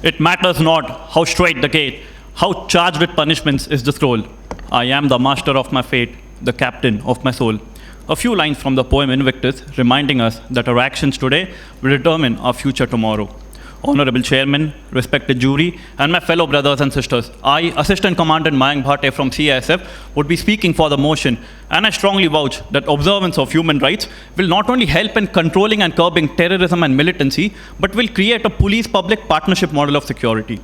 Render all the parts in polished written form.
It matters not how straight the gate, how charged with punishments is the scroll. I am the master of my fate, the captain of my soul. A few lines from the poem Invictus reminding us that our actions today will determine our future tomorrow. Honorable Chairman, respected jury, and my fellow brothers and sisters, I, Assistant Commandant Mayank Bhati from CISF, would be speaking for the motion, and I strongly vouch that observance of human rights will not only help in controlling and curbing terrorism and militancy, but will create a police-public partnership model of security.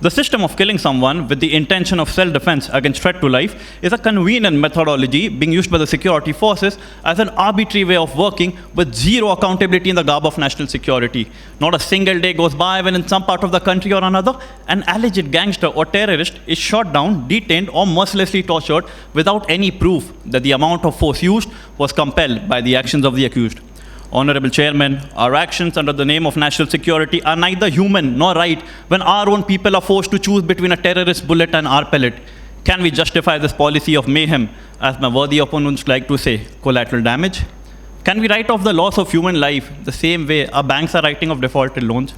The system of killing someone with the intention of self-defense against threat to life is a convenient methodology being used by the security forces as an arbitrary way of working with zero accountability in the garb of national security. Not a single day goes by when in some part of the country or another, an alleged gangster or terrorist is shot down, detained, or mercilessly tortured without any proof that the amount of force used was compelled by the actions of the accused. Honorable Chairman, our actions under the name of national security are neither human nor right when our own people are forced to choose between a terrorist bullet and our pellet. Can we justify this policy of mayhem, as my worthy opponents like to say, collateral damage? Can we write off the loss of human life the same way our banks are writing off defaulted loans?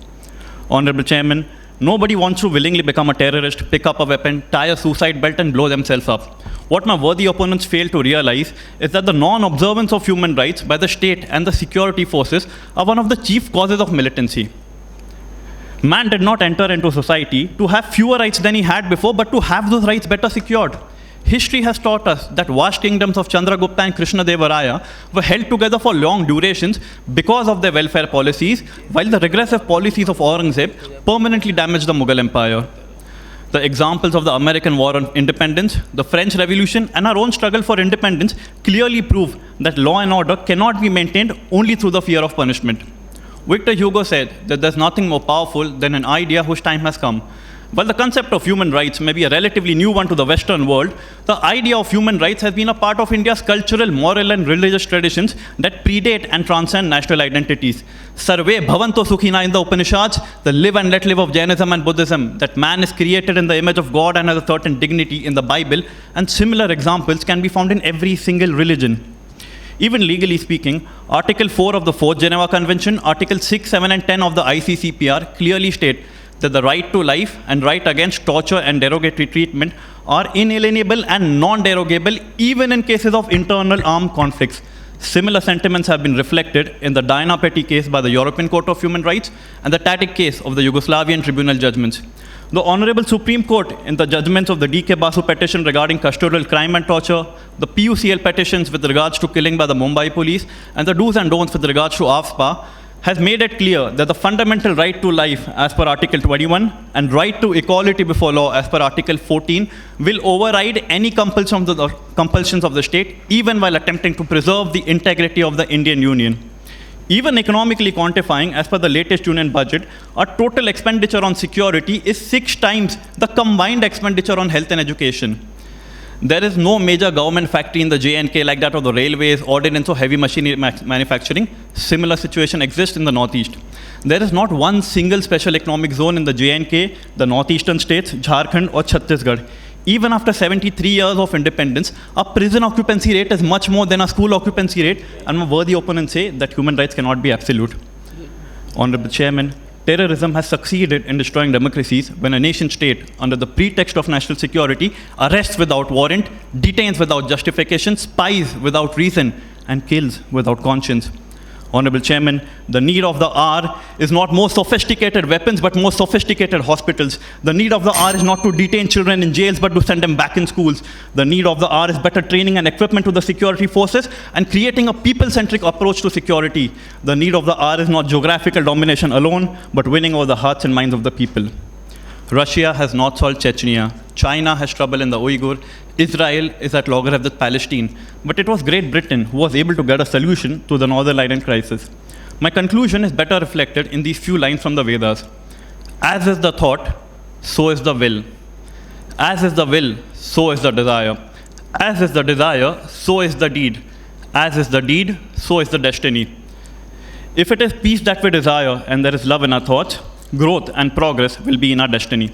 Honorable Chairman, nobody wants to willingly become a terrorist, pick up a weapon, tie a suicide belt, and blow themselves up. What my worthy opponents fail to realize is that the non-observance of human rights by the state and the security forces are one of the chief causes of militancy. Man did not enter into society to have fewer rights than he had before, but to have those rights better secured. History has taught us that vast kingdoms of Chandragupta and Krishnadevaraya were held together for long durations because of their welfare policies, while the regressive policies of Aurangzeb permanently damaged the Mughal Empire. The examples of the American War on Independence, the French Revolution, and our own struggle for independence clearly prove that law and order cannot be maintained only through the fear of punishment. Victor Hugo said that there's nothing more powerful than an idea whose time has come. While the concept of human rights may be a relatively new one to the Western world, the idea of human rights has been a part of India's cultural, moral, and religious traditions that predate and transcend national identities. Sarve bhavanto sukhina in the Upanishads, the live and let live of Jainism and Buddhism, that man is created in the image of God and has a certain dignity in the Bible, and similar examples can be found in every single religion. Even legally speaking, Article 4 of the 4th Geneva Convention, Article 6, 7, and 10 of the ICCPR clearly state that the right to life and right against torture and derogatory treatment are inalienable and non-derogable even in cases of internal armed conflicts. Similar sentiments have been reflected in the Diana Petty case by the European Court of Human Rights and the Tadic case of the Yugoslavian Tribunal judgments. The Honorable Supreme Court, in the judgments of the D.K. Basu petition regarding custodial crime and torture, the PUCL petitions with regards to killing by the Mumbai police, and the do's and don'ts with regards to AFSPA, has made it clear that the fundamental right to life as per Article 21 and right to equality before law as per Article 14 will override any compulsions of the state, even while attempting to preserve the integrity of the Indian Union. Even economically quantifying, as per the latest union budget, our total expenditure on security is 6 times the combined expenditure on health and education. There is no major government factory in the J&K like that of the railways, ordnance, or heavy machinery manufacturing. Similar situation exists in the Northeast. There is not one single special economic zone in the J&K, the northeastern states, Jharkhand, or Chhattisgarh. Even after 73 years of independence, our prison occupancy rate is much more than our school occupancy rate, and my worthy opponents say that human rights cannot be absolute. Honorable Chairman, terrorism has succeeded in destroying democracies when a nation state, under the pretext of national security, arrests without warrant, detains without justification, spies without reason, and kills without conscience. Honorable Chairman, the need of the hour is not more sophisticated weapons, but more sophisticated hospitals. The need of the hour is not to detain children in jails, but to send them back in schools. The need of the hour is better training and equipment to the security forces and creating a people-centric approach to security. The need of the hour is not geographical domination alone, but winning over the hearts and minds of the people. Russia has not solved Chechnya. China has trouble in the Uyghur. Israel is at loggerheads with Palestine. But it was Great Britain who was able to get a solution to the Northern Ireland crisis. My conclusion is better reflected in these few lines from the Vedas. As is the thought, so is the will. As is the will, so is the desire. As is the desire, so is the deed. As is the deed, so is the destiny. If it is peace that we desire and there is love in our thoughts, growth and progress will be in our destiny.